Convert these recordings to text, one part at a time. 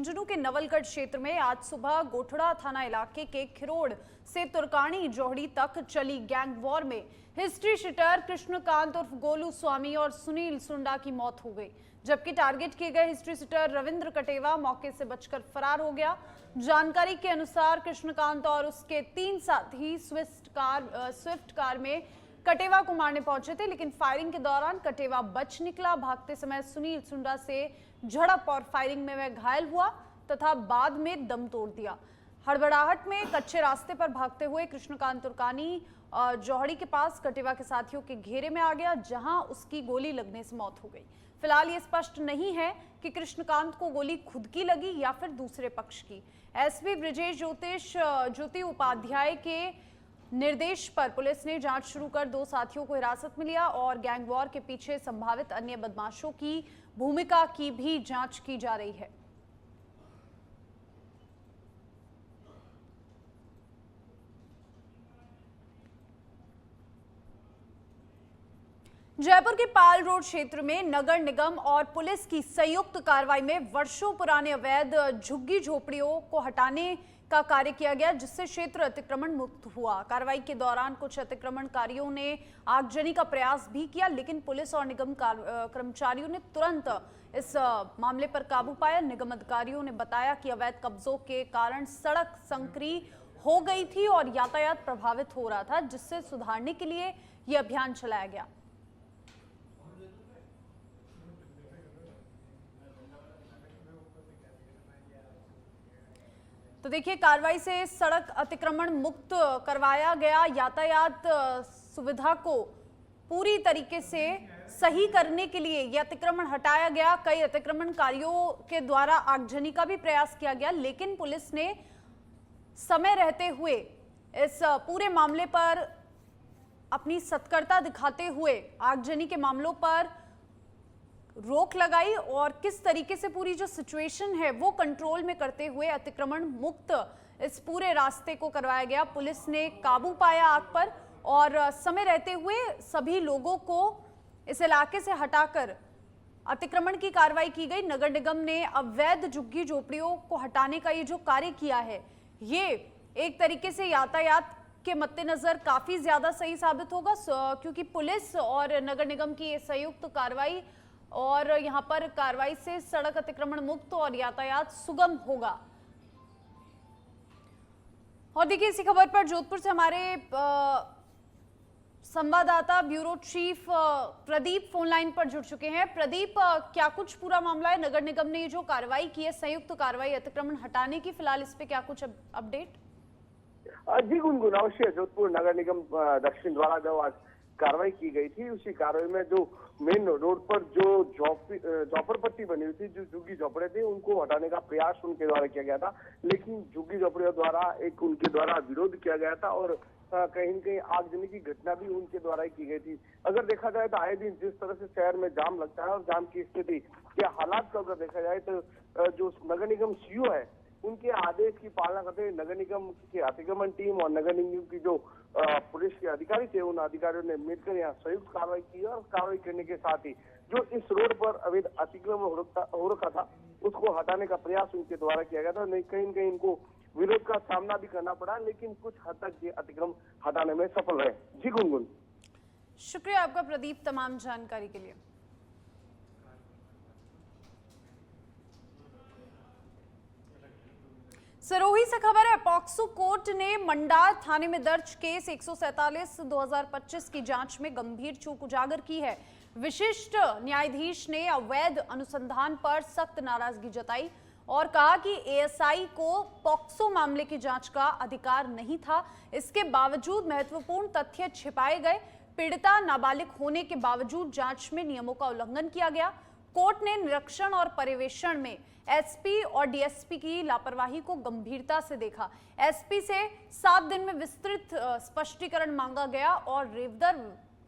झुंझुनू के नवलगढ़ क्षेत्र में आज सुबह गोठड़ा थाना इलाके के खिरोड़ से तुर्कानी जोहड़ी तक चली गैंग वॉर में हिस्ट्री शीटर कृष्णकांत उर्फ गोलू स्वामी और सुनील सुंडा की मौत हो गई, जबकि टारगेट किए गए हिस्ट्री शीटर रविंद्र कटेवा मौके से बचकर फरार हो गया। जानकारी के अनुसार कृष्णकांत और उसके 3 साथी स्विफ्ट कार में कटेवा को मारने पहुंचे थे, लेकिन फायरिंग के दौरान कटेवा बच निकला। भागते समय सुनील सुंडा से झड़प और फायरिंग में वह घायल हुआ तथा बाद में दम तोड़ दिया। हड़बड़ाहट में कच्चे रास्ते पर भागते हुए कृष्णकांत तुर्कानी जौहड़ी के पास कटेवा के साथियों के घेरे में आ गया, जहां उसकी गोली लगने से मौत हो गई। फिलहाल ये स्पष्ट नहीं है कि कृष्णकांत को गोली खुद की लगी या फिर दूसरे पक्ष की। एसपी ब्रिजेश ज्योति उपाध्याय के निर्देश पर पुलिस ने जांच शुरू कर 2 साथियों को हिरासत में लिया और गैंग वॉर के पीछे संभावित अन्य बदमाशों की भूमिका की भी जांच की जा रही है। जयपुर के पाल रोड क्षेत्र में नगर निगम और पुलिस की संयुक्त कार्रवाई में वर्षों पुराने अवैध झुग्गी झोपड़ियों को हटाने का कार्य किया गया, जिससे क्षेत्र अतिक्रमण मुक्त हुआ। कार्रवाई के दौरान कुछ अतिक्रमणकारियों ने आगजनी का प्रयास भी किया, लेकिन पुलिस और निगम कर्मचारियों ने तुरंत इस मामले पर काबू पाया। निगम अधिकारियों ने बताया कि अवैध कब्जों के कारण सड़क संकरी हो गई थी और यातायात प्रभावित हो रहा था, जिससे सुधारने के लिए यह अभियान चलाया गया। तो देखिए, कार्रवाई से सड़क अतिक्रमण मुक्त करवाया गया। यातायात सुविधा को पूरी तरीके से सही करने के लिए यह अतिक्रमण हटाया गया। कई अतिक्रमणकारियों के द्वारा आगजनी का भी प्रयास किया गया, लेकिन पुलिस ने समय रहते हुए इस पूरे मामले पर अपनी सतर्कता दिखाते हुए आगजनी के मामलों पर रोक लगाई और किस तरीके से पूरी जो सिचुएशन है वो कंट्रोल में करते हुए अतिक्रमण मुक्त इस पूरे रास्ते को करवाया गया। पुलिस ने काबू पाया आग पर और समय रहते हुए सभी लोगों को इस इलाके से हटाकर अतिक्रमण की कार्रवाई की गई। नगर निगम ने अवैध झुग्गी झोपड़ियों को हटाने का ये जो कार्य किया है, ये एक तरीके से यातायात के मद्देनजर काफी ज्यादा सही साबित होगा, क्योंकि पुलिस और नगर निगम की ये संयुक्त कार्रवाई और यहां पर कार्रवाई से सड़क अतिक्रमण मुक्त और यातायात सुगम होगा। और देखिए, इसी खबर पर जोधपुर से हमारे संवाददाता bureau chief Pradeep phone line पर जुड़ चुके हैं। प्रदीप, क्या कुछ पूरा मामला है? नगर निगम ने ये जो कार्रवाई की है, संयुक्त कार्रवाई अतिक्रमण हटाने की, फिलहाल इस पे क्या कुछ अपडेट? जी गुनगुन, अवश्य जोधपुर नगर निगम दक्षिण द्वारा जो आज कार्रवाई की गई थी, उसी कार्रवाई में जो मेन रोड पर जो झोपड़पट्टी बनी हुई थी, जो झुग्गी झोपड़े थे, उनको हटाने का प्रयास उनके द्वारा किया गया था, लेकिन झुग्गी झोपड़ियों द्वारा उनके द्वारा विरोध किया गया था और कहीं न कहीं आगजनी की घटना भी उनके द्वारा ही की गई थी। अगर देखा जाए तो आए दिन जिस तरह से शहर में जाम लगता है और जाम की स्थिति के हालात को अगर देखा जाए तो जो नगर निगम सीईओ है, उनके आदेश की पालना करते हुए नगर निगम की अतिक्रमण टीम और नगर निगम की जो पुलिस के अधिकारी थे, उन अधिकारियों ने मिलकर यहाँ संयुक्त कार्रवाई की और कार्रवाई करने के साथ ही जो इस रोड पर अवैध अतिक्रमण हो रखा था, उसको हटाने का प्रयास उनके द्वारा किया गया था। नहीं, कहीं न कहीं इनको विरोध का सामना भी करना पड़ा, लेकिन कुछ हद तक ये अतिक्रमण हटाने में सफल रहे। जी गुनगुन। शुक्रिया आपका प्रदीप, तमाम जानकारी के लिए। सिरोही से खबर है, पॉक्सो कोर्ट ने मंडार थाने में दर्ज केस 147/2025 की जांच में गंभीर चूक उजागर की है। विशिष्ट न्यायाधीश ने अवैध अनुसंधान पर सख्त नाराजगी जताई और कहा कि एएसआई को पॉक्सो मामले की जांच का अधिकार नहीं था। इसके बावजूद महत्वपूर्ण तथ्य छिपाए गए। पीड़िता नाबालिग होने के बावजूद जांच में नियमों का उल्लंघन किया गया। कोर्ट ने निरीक्षण और पर्यवेक्षण में एसपी और डीएसपी की लापरवाही को गंभीरता से देखा। एसपी से 7 दिन में विस्तृत स्पष्टीकरण मांगा गया और रेवदर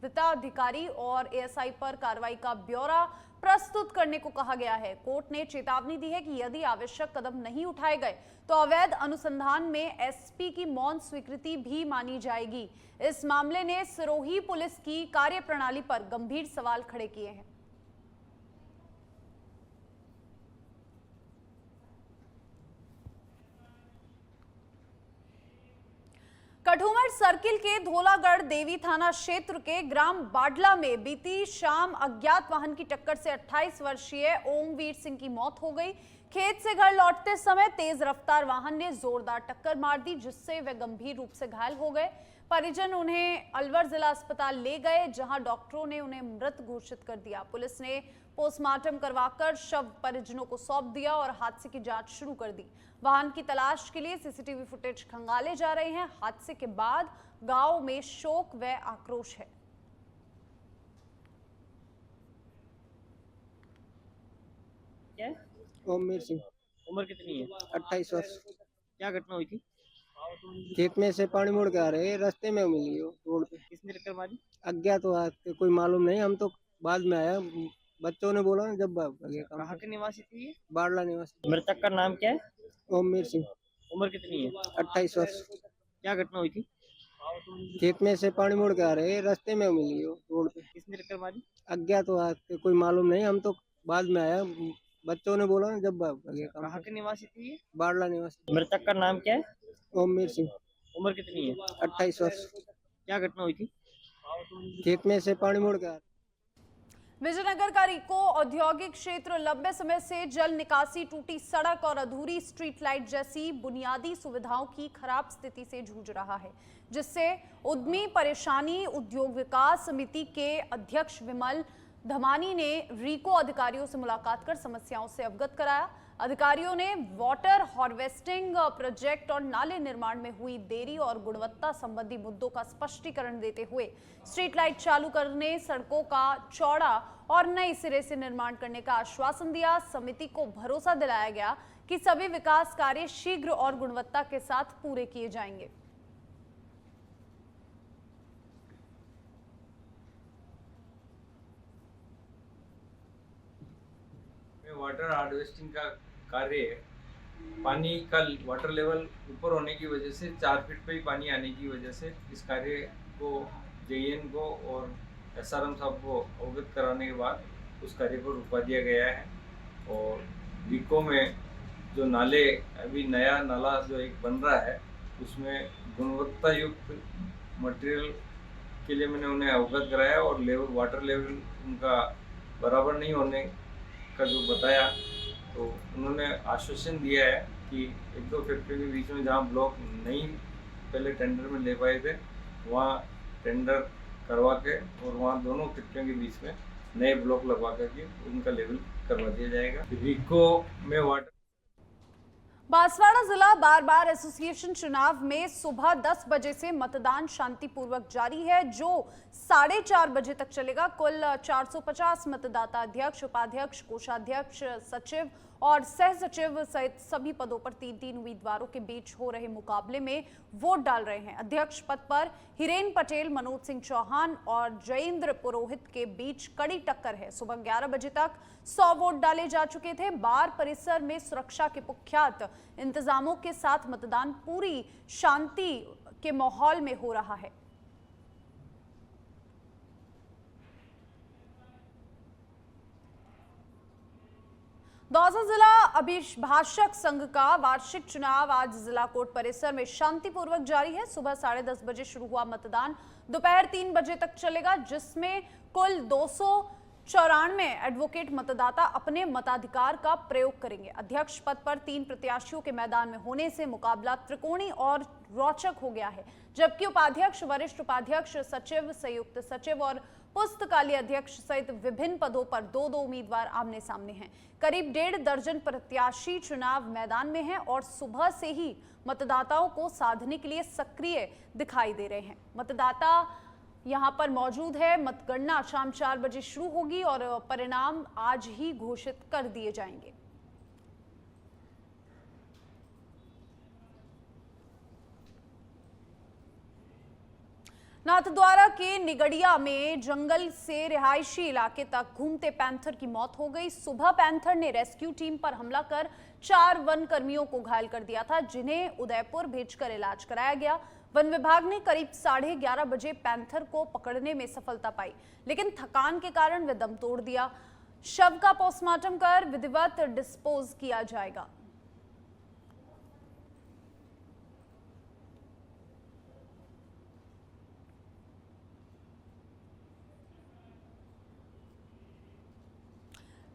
वृत्ताधिकारी और एएसआई पर कार्रवाई का ब्यौरा प्रस्तुत करने को कहा गया है। कोर्ट ने चेतावनी दी है कि यदि आवश्यक कदम नहीं उठाए गए तो अवैध अनुसंधान में एसपी की मौन स्वीकृति भी मानी जाएगी। इस मामले ने सिरोही पुलिस की कार्यप्रणाली पर गंभीर सवाल खड़े किए हैं। कठुमर सर्किल के धोलागढ़ देवी थाना क्षेत्र के ग्राम बाडला में बीती शाम अज्ञात वाहन की टक्कर से 28 वर्षीय ओमवीर सिंह की मौत हो गई। खेत से घर लौटते समय तेज रफ्तार वाहन ने जोरदार टक्कर मार दी, जिससे वे गंभीर रूप से घायल हो गए। परिजन उन्हें अलवर जिला अस्पताल ले गए, जहां डॉक्टरों ने उन्हें मृत घोषित कर दिया। पुलिस ने पोस्टमार्टम करवाकर शव परिजनों को सौंप दिया और हादसे की जांच शुरू कर दी। वाहन की तलाश के लिए सीसीटीवी फुटेज खंगाले जा रहे हैं। हादसे के बाद गांव में शोक व आक्रोश है। क्या है? ओमवीर सिंह। उम्र कितनी है? 28 वर्ष। क्या घटना हुई थी? खेत में से पानी मोड़ के आ रहे, रास्ते में मिली हो रोड पे। किसने टक्कर मारी? अज्ञात तो आते कोई मालूम नहीं, हम तो बाद में आया, बच्चों ने बोला ना जब भागे काम कहाँ के निवासी थी ये? बाड़ला निवासी। मृतक का नाम क्या है? ओमवीर सिंह। उम्र कितनी है? 28 वर्ष। क्या घटना हुई थी? खेत में से पानी मोड़ के आ रहे, रास्ते में मिली हो रोड पे। किसने टक्कर मारी? अज्ञात तो आते कोई मालूम नहीं, हम तो बाद में आया, बच्चों ने बोला ना जब भागे काम कहाँ के निवासी थी ये? बाड़ला निवासी। मृतक का नाम क्या है? ओमवीर सिंह। उम्र कितनी है? 28 वर्ष। क्या घटना हुई थी? खेत में से पानी मोड़ के आ रहे। विजयनगर का रिको औद्योगिक क्षेत्र लंबे समय से जल निकासी, टूटी सड़क और अधूरी स्ट्रीट लाइट जैसी बुनियादी सुविधाओं की खराब स्थिति से जूझ रहा है, जिससे उद्यमी परेशानी। उद्योग विकास समिति के अध्यक्ष विमल धमानी ने रिको अधिकारियों से मुलाकात कर समस्याओं से अवगत कराया। अधिकारियों ने वाटर हार्वेस्टिंग प्रोजेक्ट और नाले निर्माण में हुई देरी और गुणवत्ता संबंधी मुद्दों का स्पष्टीकरण देते हुए स्ट्रीट लाइट चालू करने, सड़कों का चौड़ा और नए सिरे से निर्माण करने का आश्वासन दिया। समिति को भरोसा दिलाया गया कि सभी विकास कार्य शीघ्र और गुणवत्ता के साथ पूरे किए जाएंगे। वाटर हार्वेस्टिंग का कार्य है। पानी का वाटर लेवल ऊपर होने की वजह से 4 फीट पे ही पानी आने की वजह से इस कार्य को जेईएन को और एसआरएम साहब को अवगत कराने के बाद उस कार्य को रुकवा दिया गया है। और रिको में जो नाले, अभी नया नाला जो एक बन रहा है, उसमें गुणवत्ता युक्त मटेरियल के लिए मैंने उन्हें अवगत कराया और वाटर लेवल उनका बराबर नहीं होने का जो बताया, तो उन्होंने आश्वासन दिया है कि 1-2 फैक्ट्री के बीच में जहाँ ब्लॉक नहीं पहले टेंडर में ले पाए थे, वहाँ टेंडर करवा के और वहाँ दोनों फैक्ट्रियों के बीच में नए ब्लॉक लगवा करके उनका लेवल करवा दिया जाएगा। रिको में वाटर बांसवाड़ा जिला बार बार एसोसिएशन चुनाव में सुबह 10 बजे से मतदान शांतिपूर्वक जारी है, जो 4:30 बजे तक चलेगा। कुल 450 मतदाता अध्यक्ष, उपाध्यक्ष, कोषाध्यक्ष, सचिव और सह सचिव सहित सभी पदों पर 3-3 उम्मीदवारों के बीच हो रहे मुकाबले में वोट डाल रहे हैं। अध्यक्ष पद पर हिरेन पटेल, मनोज सिंह चौहान और जयेंद्र पुरोहित के बीच कड़ी टक्कर है। सुबह 11 बजे तक 100 वोट डाले जा चुके थे। बार परिसर में सुरक्षा के पुख्यात इंतजामों के साथ मतदान पूरी शांति के माहौल में हो रहा है। दौसा जिला अभिभाषक संघ का वार्षिक चुनाव आज जिला कोर्ट परिसर में शांतिपूर्वक जारी है। सुबह 10:30 बजे शुरू हुआ मतदान दोपहर 3 बजे तक चलेगा, जिसमें कुल 294 एडवोकेट मतदाता अपने मताधिकार का प्रयोग करेंगे। अध्यक्ष पद पर 3 प्रत्याशियों के मैदान में होने से मुकाबला त्रिकोणीय और रोचक हो गया है, जबकि उपाध्यक्ष, वरिष्ठ उपाध्यक्ष, सचिव, संयुक्त सचिव और पुस्तकालय अध्यक्ष सहित विभिन्न पदों पर 2-2 उम्मीदवार आमने सामने हैं। करीब 1.5 दर्जन प्रत्याशी चुनाव मैदान में हैं और सुबह से ही मतदाताओं को साधने के लिए सक्रिय दिखाई दे रहे हैं। मतदाता यहां पर मौजूद है। मतगणना शाम 4 बजे शुरू होगी और परिणाम आज ही घोषित कर दिए जाएंगे। नाथद्वारा के निगड़िया में जंगल से रिहायशी इलाके तक घूमते पैंथर की मौत हो गई। सुबह पैंथर ने रेस्क्यू टीम पर हमला कर 4 वन कर्मियों को घायल कर दिया था, जिन्हें उदयपुर भेजकर इलाज कराया गया। वन विभाग ने करीब 11:30 बजे पैंथर को पकड़ने में सफलता पाई, लेकिन थकान के कारण वे दम तोड़ दिया। शव का पोस्टमार्टम कर विधिवत डिस्पोज किया जाएगा।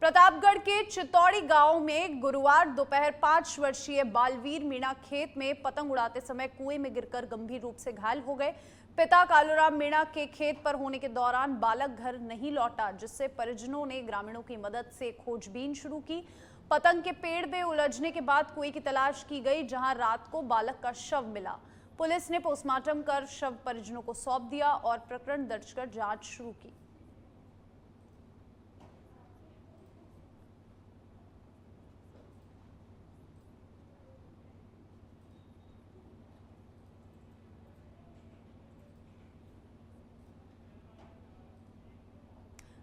प्रतापगढ़ के चितौड़ी गांव में गुरुवार दोपहर 5 वर्षीय बालवीर मीणा खेत में पतंग उड़ाते समय कुएं में गिरकर गंभीर रूप से घायल हो गए। पिता कालूराम मीणा के खेत पर होने के दौरान बालक घर नहीं लौटा, जिससे परिजनों ने ग्रामीणों की मदद से खोजबीन शुरू की। पतंग के पेड़ में उलझने के बाद कुएं की तलाश की गई, जहां रात को बालक का शव मिला। पुलिस ने पोस्टमार्टम कर शव परिजनों को सौंप दिया और प्रकरण दर्ज कर जांच शुरू की।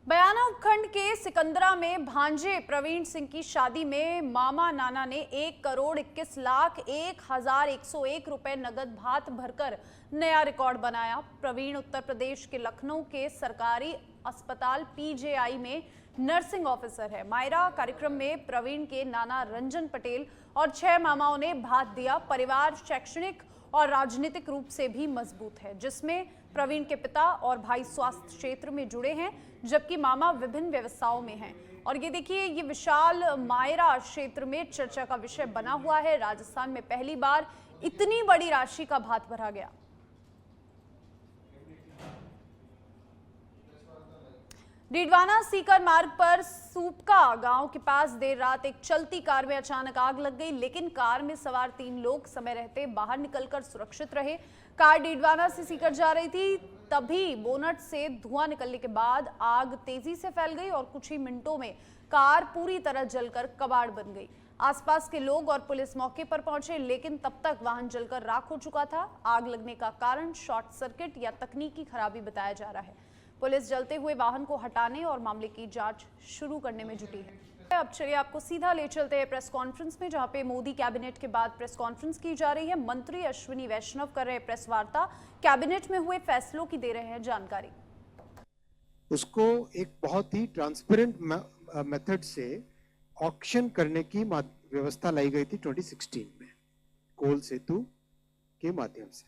बयाना उपखंड के सिकंदरा में भांजे प्रवीण सिंह की शादी में मामा नाना ने 1,21,01,101 रुपए नगद भात भरकर नया रिकॉर्ड बनाया। प्रवीण उत्तर प्रदेश के लखनऊ के सरकारी अस्पताल पीजीआई में नर्सिंग ऑफिसर है। मायरा कार्यक्रम में प्रवीण के नाना रंजन पटेल और 6 मामाओं ने भात दिया। परिवार शैक्षणिक और राजनीतिक रूप से भी मजबूत है, जिसमें प्रवीण के पिता और भाई स्वास्थ्य क्षेत्र में जुड़े हैं, जबकि मामा विभिन्न व्यवसायों में हैं। और ये देखिए, ये विशाल मायरा क्षेत्र में चर्चा का विषय बना हुआ है। राजस्थान में पहली बार इतनी बड़ी राशि का भात भरा गया। डीडवाना सीकर मार्ग पर सूपका गांव के पास देर रात एक चलती कार में अचानक आग लग गई, लेकिन कार में सवार 3 लोग समय रहते बाहर निकलकर सुरक्षित रहे। कार डीडवाना से सीकर जा रही थी, तभी बोनट से धुआं निकलने के बाद आग तेजी से फैल गई और कुछ ही मिनटों में कार पूरी तरह जलकर कबाड़ बन गई। आसपास के लोग और पुलिस मौके पर पहुंचे, लेकिन तब तक वाहन जलकर राख हो चुका था। आग लगने का कारण शॉर्ट सर्किट या तकनीकी खराबी बताया जा रहा है। पुलिस जलते हुए वाहन को हटाने और मामले की जांच शुरू करने में जुटी है। अब चलिए आपको सीधा ले चलते हैं प्रेस कॉन्फ्रेंस में, जहां पे मोदी कैबिनेट के बाद प्रेस कॉन्फ्रेंस की जा रही है। मंत्री अश्विनी वैष्णव कर रहे प्रेस वार्ता, कैबिनेट में हुए फैसलों की दे रहे हैं जानकारी। उसको एक बहुत ही ट्रांसपेरेंट मेथड से ऑक्शन करने की व्यवस्था लाई गई थी 2016 में कोल सेतु के माध्यम से।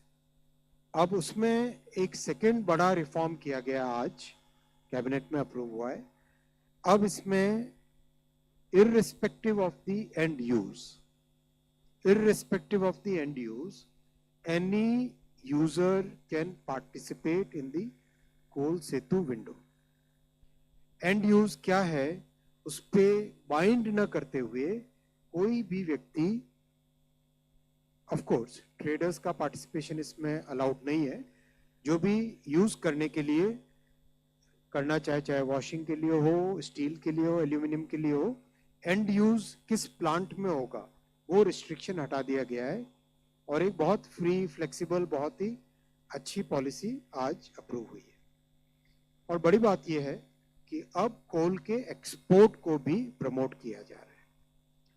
अब उसमें एक सेकेंड बड़ा रिफॉर्म किया गया, आज कैबिनेट में अप्रूव हुआ है। अब इसमें irrespective of the end use, any user can participate in the coal Setu window. And use क्या है, उस पे बाइंड न करते हुए कोई भी व्यक्ति, ऑफ कोर्स ट्रेडर्स का पार्टिसिपेशन इसमें अलाउड नहीं है, जो भी यूज करने के लिए करना चाहे वॉशिंग के लिए हो, स्टील के लिए हो, एल्यूमिनियम के लिए हो, एंड यूज किस प्लांट में होगा वो रिस्ट्रिक्शन हटा दिया गया है। और एक बहुत फ्री, फ्लेक्सिबल, बहुत ही अच्छी पॉलिसी आज अप्रूव हुई है। और बड़ी बात यह है कि अब कोल के एक्सपोर्ट को भी प्रमोट किया जा रहा है।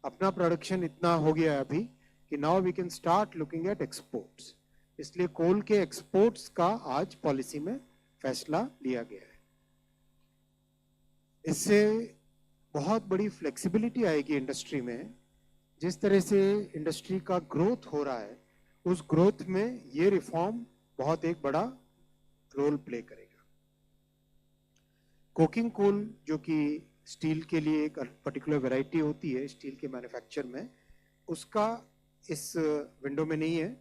अपना प्रोडक्शन इतना हो गया है अभी कि now we can start looking at exports, इसलिए कोल के एक्सपोर्ट्स का आज पॉलिसी में फैसला लिया गया है। इससे बहुत बड़ी फ्लेक्सिबिलिटी आएगी इंडस्ट्री में। जिस तरह से इंडस्ट्री का ग्रोथ हो रहा है, उस ग्रोथ में ये रिफॉर्म बहुत एक बड़ा रोल प्ले करेगा। कोकिंग कोल, जो कि स्टील के लिए एक पर्टिकुलर वैरायटी होती है स्टील के मैन्युफैक्चर में, उसका इस विंडो में नहीं है।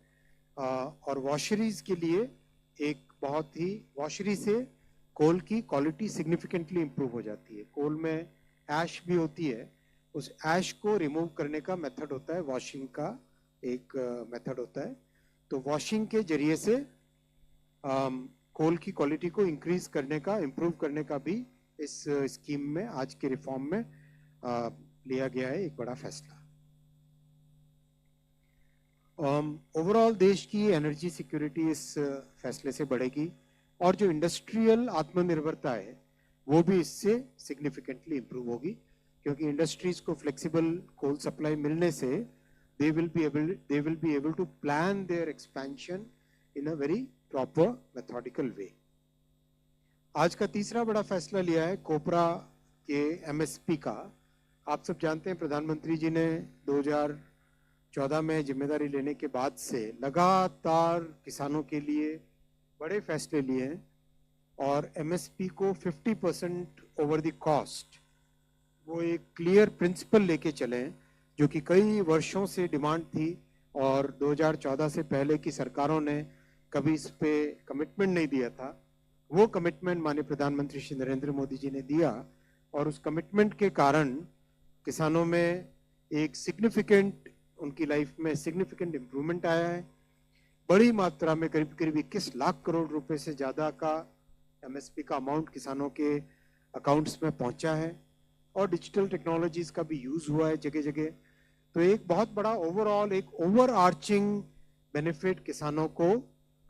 और वॉशरीज के लिए एक बहुत ही, वॉशरी से कोल की क्वालिटी सिग्निफिकेंटली इंप्रूव हो जाती है। कोल में ऐश भी होती है, उस ऐश को रिमूव करने का मेथड होता है, वॉशिंग का एक मेथड होता है। तो वॉशिंग के जरिए से कोल की क्वालिटी को इंक्रीज करने का, इंप्रूव करने का भी इस स्कीम में, आज के रिफॉर्म में लिया गया है एक बड़ा फैसला। ओवरऑल देश की एनर्जी सिक्योरिटी इस फैसले से बढ़ेगी और जो इंडस्ट्रियल आत्मनिर्भरता है वो भी इससे सिग्निफिकेंटली इंप्रूव होगी, क्योंकि इंडस्ट्रीज को फ्लेक्सिबल कोल सप्लाई मिलने से they will be able to plan their expansion in a very proper methodical way. आज का तीसरा बड़ा फैसला लिया है कोपरा के एमएसपी का। आप सब जानते हैं प्रधानमंत्री जी ने 2014 में जिम्मेदारी लेने के बाद से लगातार किसानों के लिए बड़े फैसले लिए हैं और एमएसपी को 50% ओवर द कॉस्ट वो एक क्लियर प्रिंसिपल लेके चले जो कि कई वर्षों से डिमांड थी और 2014 से पहले की सरकारों ने कभी इस पे कमिटमेंट नहीं दिया था। वो कमिटमेंट माननीय प्रधानमंत्री श्री नरेंद्र मोदी जी ने दिया और उस कमिटमेंट के कारण किसानों में एक सिग्निफिकेंट, उनकी लाइफ में सिग्निफिकेंट इम्प्रूवमेंट आया है। बड़ी मात्रा में करीब करीब 21 लाख करोड़ रुपए से ज्यादा का एमएसपी का अमाउंट किसानों के अकाउंट्स में पहुंचा है और डिजिटल टेक्नोलॉजीज का भी यूज हुआ है जगह जगह। तो एक बहुत बड़ा ओवरऑल एक ओवर आर्चिंग बेनिफिट किसानों को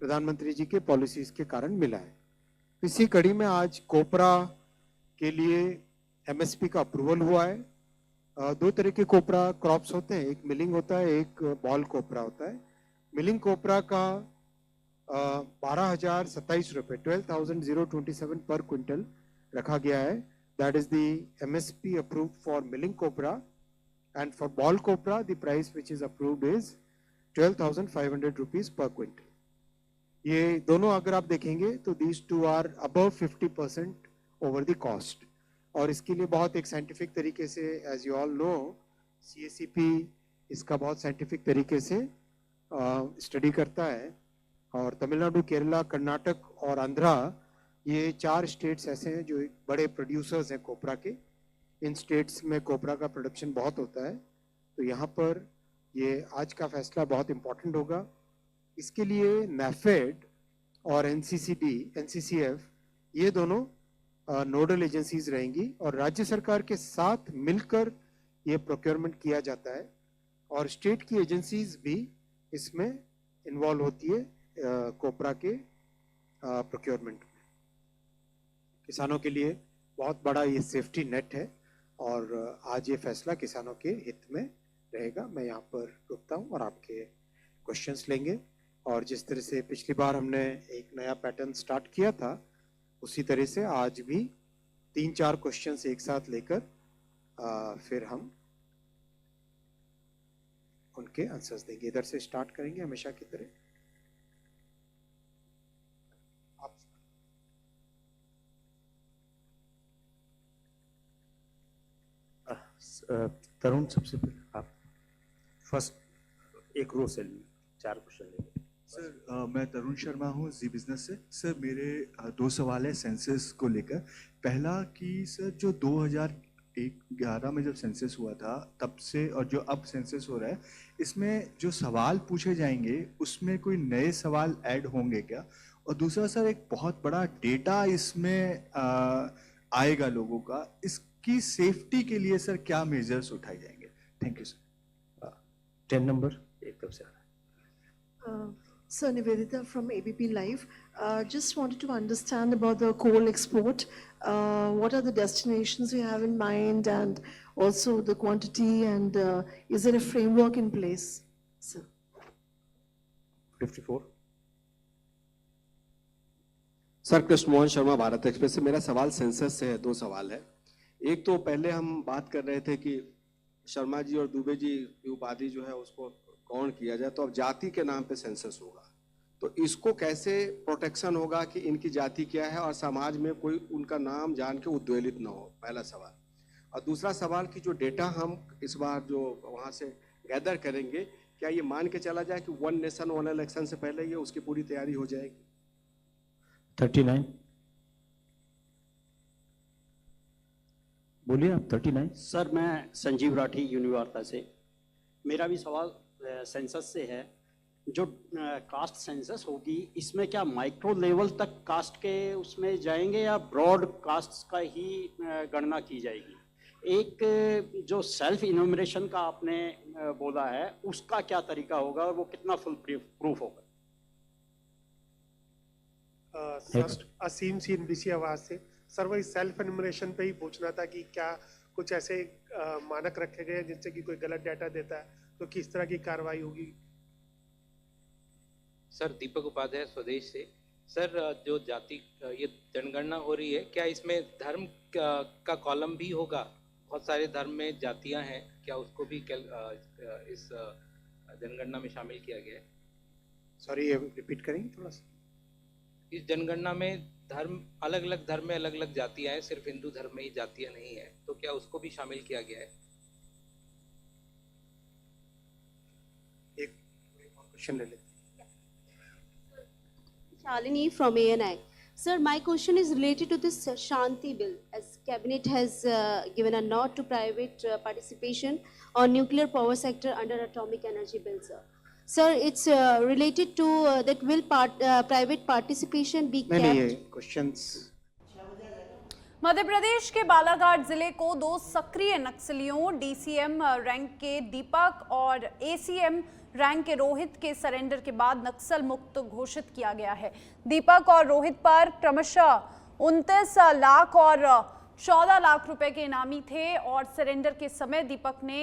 प्रधानमंत्री जी के पॉलिसीज के कारण मिला है। इसी कड़ी में आज कोपरा के लिए एमएसपी का अप्रूवल हुआ है। दो तरह के कोपरा क्रॉप्स होते हैं, एक मिलिंग होता है, एक बॉल कोपरा होता है। मिलिंग कोपरा का 12,027 रुपए 12,027 पर क्विंटल रखा गया है। That is the MSP approved for milling copra and for ball copra the price which is approved is 12,500 rupees per quintal. ये दोनों अगर आप देखेंगे तो these two are above 50% over the cost. और इसके लिए बहुत एक साइंटिफिक तरीके से, as you all know, CACP इसका बहुत साइंटिफिक तरीके से स्टडी करता है। और तमिलनाडु, केरला, कर्नाटक और आंध्रा, ये 4 स्टेट्स ऐसे हैं जो एक बड़े प्रोड्यूसर्स हैं कोपरा के। इन स्टेट्स में कोपरा का प्रोडक्शन बहुत होता है। तो यहाँ पर ये आज का फैसला बहुत इम्पोर्टेंट होगा। इसके लिए NAFED और NCCF ये दोनों नोडल एजेंसीज रहेंगी और राज्य सरकार के साथ मिलकर ये प्रोक्योरमेंट किया जाता है और स्टेट की एजेंसीज भी इसमें इन्वॉल्व होती है कोपरा के प्रोक्योरमेंट में। किसानों के लिए बहुत बड़ा ये सेफ्टी नेट है और आज ये फैसला किसानों के हित में रहेगा। मैं यहाँ पर रुकता हूँ और आपके क्वेश्चंस लेंगे। और जिस तरह से पिछली बार हमने एक नया पैटर्न स्टार्ट किया था, उसी तरह से आज भी 3-4 क्वेश्चंस एक साथ लेकर फिर हम उनके आंसर्स देंगे। इधर से स्टार्ट करेंगे हमेशा की तरह। तरुण, सबसे पहले आप फर्स्ट एक रो से 4 क्वेश्चन लेंगे। सर मैं तरुण शर्मा हूँ जी बिजनेस से। सर मेरे 2 सवाल है सेंसस को लेकर। पहला कि सर जो 2011 में जब सेंसस हुआ था तब से और जो अब सेंसस हो रहा है, इसमें जो सवाल पूछे जाएंगे उसमें कोई नए सवाल ऐड होंगे क्या? और दूसरा सर, एक बहुत बड़ा डेटा इसमें आएगा लोगों का, इसकी सेफ्टी के लिए सर क्या मेजर्स उठाए जाएंगे? Thank you sir. 10 नंबर एकदम से आ रहा है। Sir, Nivedita from ABP Live. Just wanted to understand about the coal export. What are the destinations you have in mind, and also the quantity, and is there a framework in place, sir? 54। Sir, Krishna Mohan Sharma, Bharat express से। मेरा सवाल census से है। 2 सवाल है। एक तो पहले हम बात कर रहे थे कि शर्मा जी और दुबे जी की उपाधि जो है उसको कौन किया जाए, तो अब जाति के नाम पे सेंसस होगा, तो इसको कैसे प्रोटेक्शन होगा कि इनकी जाति क्या है और समाज में कोई उनका नाम जान के उद्वेलित ना हो, पहला सवाल। और दूसरा सवाल कि जो डेटा हम इस बार जो वहाँ से गैदर करेंगे, क्या ये मान के चला जाए कि 1 नेशन 1 इलेक्शन से पहले ये उसकी पूरी तैयारी हो जाएगी? 39 बोलिए आप। 39। सर मैं संजीव राठी यूनिवार्ता से। मेरा भी सवाल सेंसस से है। जो कास्ट सेंसस होगी इसमें क्या माइक्रो लेवल तक कास्ट के उसमें जाएंगे या ब्रॉड कास्ट का ही गणना की जाएगी? एक जो सेल्फ इन्यूमरेशन का आपने बोला है उसका क्या तरीका होगा और वो कितना फुल प्रूफ होगा? सर असीम सी NBC आवाज से। सर वही सेल्फ इन्यूमरेशन पे ही पूछना था कि क्या कुछ ऐसे मानक रखे गए हैं जिनसे कि कोई गलत डाटा देता है तो किस तरह की कार्रवाई होगी? सर दीपक उपाध्याय, स्वदेश से। सर जो जाति ये जनगणना हो रही है, क्या इसमें धर्म का कॉलम भी होगा? बहुत सारे धर्म में जातियां हैं, क्या उसको भी इस जनगणना में शामिल किया गया है? सॉरी, रिपीट करेंगे थोड़ा सा? इस जनगणना में धर्म अलग अलग धर्म में अलग अलग जातियां हैं, सिर्फ हिंदू धर्म में ही जातियां नहीं है, तो क्या उसको भी शामिल किया गया है? एक क्वेश्चन ले लेते Shalini from ANI. Sir, my question is related to this Shanti bill, as Cabinet has given a nod to private participation on nuclear power sector under Atomic Energy Bill, sir. Sir, it's related to that will private participation be नहीं नहीं, ये kept? Questions Madhya Pradesh के बालाघाट जिले को 2 सक्रिय नक्सलियों DCM rank के दीपक और एसीएम रैंक के रोहित के सरेंडर के बाद नक्सल मुक्त घोषित किया गया है। दीपक और रोहित पर क्रमशः 29 लाख और 14 लाख रुपए के इनामी थे और सरेंडर के समय दीपक ने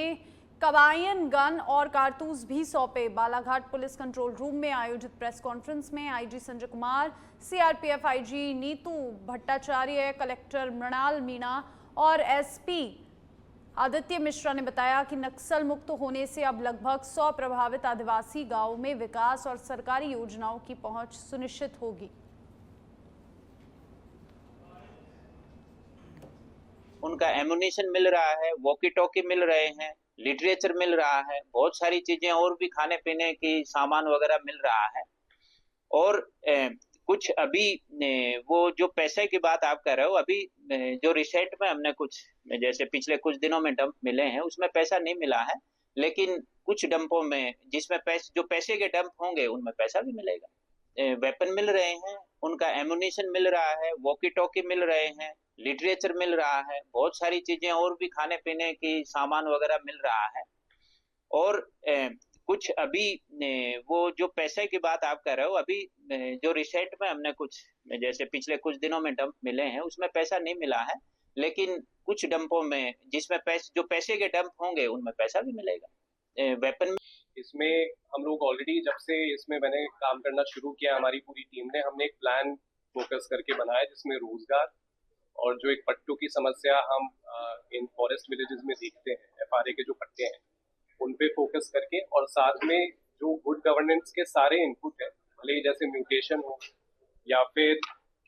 कबायन गन और कारतूस भी सौंपे। बालाघाट पुलिस कंट्रोल रूम में आयोजित प्रेस कॉन्फ्रेंस में IG Sanjay Kumar, CRPF IG Neetu Bhattacharya, collector Mrinal Meena और एसपी आदित्य मिश्रा ने बताया कि नक्सल मुक्त होने से अब लगभग 100 प्रभावित आदिवासी गांवों में विकास और सरकारी योजनाओं की पहुंच सुनिश्चित होगी। उनका एमुनिशन मिल रहा है, वॉकी टॉकी मिल रहे हैं, लिटरेचर मिल रहा है, बहुत सारी चीजें और भी खाने पीने की सामान वगैरह मिल रहा है। और कुछ अभी वो जो पैसे की बात आप कर रहे हो, अभी जो रिसेंट में हमने कुछ जैसे पिछले कुछ दिनों में डंप मिले हैं उसमें पैसा नहीं मिला है, लेकिन कुछ डंपों में जिसमें जो पैसे के डंप होंगे उनमें पैसा भी मिलेगा। वेपन मिल रहे हैं, उनका एमुनिशन मिल रहा है, वॉकी टॉकी मिल रहे हैं, लिटरेचर मिल रहा है, बहुत सारी चीजें और भी खाने पीने की सामान वगैरह मिल रहा है। और कुछ अभी वो जो पैसे की बात आप कर रहे हो, अभी जो रिसेंट में हमने कुछ जैसे पिछले कुछ दिनों में डंप मिले हैं उसमें पैसा नहीं मिला है, लेकिन कुछ डंपों में जिसमें जो पैसे के डंप होंगे उनमें पैसा भी मिलेगा। वेपन इसमें हम लोग ऑलरेडी जब से इसमें मैंने काम करना शुरू किया, हमारी पूरी टीम ने, हमने एक प्लान फोकस करके बनाया जिसमें रोजगार और जो एक पट्टों की समस्या हम इन फॉरेस्ट विलेजेस में देखते हैं, एफआरए के जो पट्टे हैं उन पे फोकस करके, और साथ में जो गुड गवर्नेंस के सारे इनपुट है, भले ही जैसे म्यूटेशन हो या फिर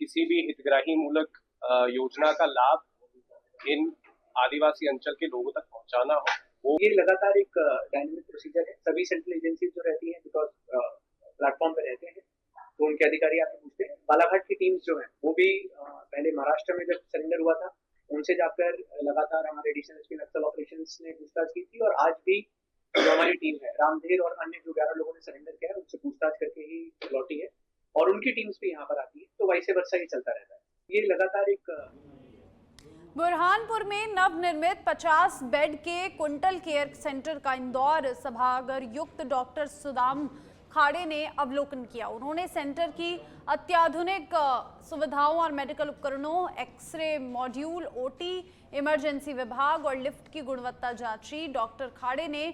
किसी भी हितग्राही मूलक योजना का लाभ इन आदिवासी अंचल के लोगों तक पहुंचाना हो, वो ये लगातार एक डायनेमिक प्रोसीजर है। सभी सेंट्रल एजेंसीज जो रहती हैं बिकॉज प्लेटफॉर्म पे रहते हैं तो उनके अधिकारी आके पूछते हैं। बालाघाट की टीम्स जो हैं वो भी पहले महाराष्ट्र में जब सरेंडर हुआ था उनसे जाकर लगातार हमारे एडिशनल एसपी नक्सल ऑपरेशंस ने पूछताछ की थी, और आज भी जो हमारी टीम है रामधेर और अन्य जो 11 लोगों ने सरेंडर किया है उनसे पूछताछ करके ही लौटी है, और उनकी टीम्स भी यहाँ पर आती है, तो वैसे वर्षा ही चलता रहता है। ये लगातार एक बुरहानपुर में नवनिर्मित 50 बेड के कुंटल केयर सेंटर का इंदौर सभागार युक्त डॉक्टर सुदाम खाड़े ने अवलोकन किया। उन्होंने सेंटर की अत्याधुनिक सुविधाओं और मेडिकल उपकरणों, एक्सरे मॉड्यूल, ओटी, इमरजेंसी विभाग और लिफ्ट की गुणवत्ता जांची। डॉक्टर खाड़े ने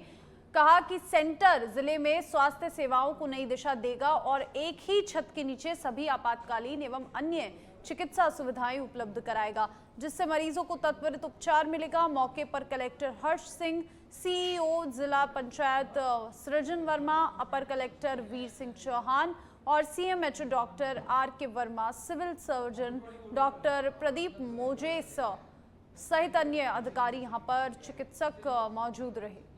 कहा कि सेंटर जिले में स्वास्थ्य सेवाओं को नई दिशा देगा और एक ही छत के नीचे सभी आपातकालीन एवं अन्य चिकित्सा सुविधाएं उपलब्ध कराएगा, जिससे मरीजों को त्वरित उपचार मिलेगा। मौके पर कलेक्टर हर्ष सिंह, सीईओ जिला पंचायत सृजन वर्मा, अपर कलेक्टर वीर सिंह चौहान और CMHO doctor R K Verma, civil surgeon doctor Pradeep Moses सहित अन्य अधिकारी यहां पर चिकित्सक मौजूद रहे।